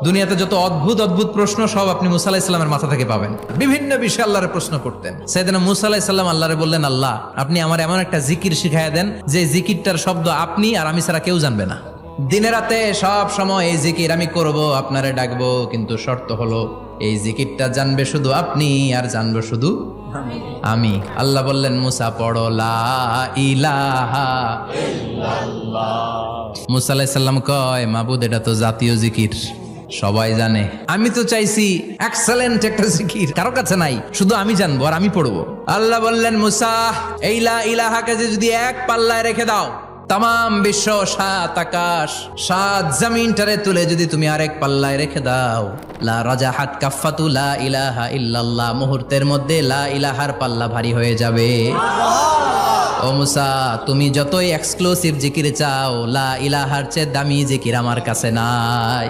দুনিয়াতে যত অদ্ভুত অদ্ভুত প্রশ্ন সব আপনি মুসা আলাইহিস সালামের মাথা থেকে পাবেন। বিভিন্ন বিষয়ে আল্লাহরে প্রশ্ন করতেন। সাইয়েদনা মুসা আলাইহিস সালাম আল্লাহরে বললেন, আল্লাহ আপনি আমার এমন একটা জিকির শিখাইয়া দেন যে জিকিরটার শব্দ আপনি আর আমি ছাড়া কেউ জানবে না। দিনে রাতে সব সময় এই জিকির আমি করব, আপনারে ডাকবো, কিন্তু শর্ত হলো এই জিকিরটা জানবে শুধু আপনি আর জানবো শুধু আমি। আল্লাহ বললেন, মুসা পড়ো লা ইলাহা ইল্লাল্লাহ। মুসা আলাইহিস সালাম কয়, মাবুদ এটা তো জাতীয় জিকির, সবাই জানে। আমি তো চাইছি এক্সেলেন্ট একটা জিকির, কারো কাছে নাই, শুধু আমি জানবো আর আমি পড়বো। আল্লাহ বললেন, মুসা এই লা ইলাহাকে যদি এক পাল্লায় রেখে দাও, তাম বিশ্ব, 7 আকাশ 7 জমিনটারে তুলে যদি তুমি আরেক পাল্লায় রেখে দাও, লা রাজাহাত কাফাতু লা ইলাহা ইল্লাল্লাহ, মুহূর্তের মধ্যে লা ইলাহার পাল্লা ভারী হয়ে যাবে। ও মুসা, তুমি যতই এক্সক্লুসিভ জিকির চাও, লা ইলাহার চেয়ে দামি জিকির আমার কাছে নাই।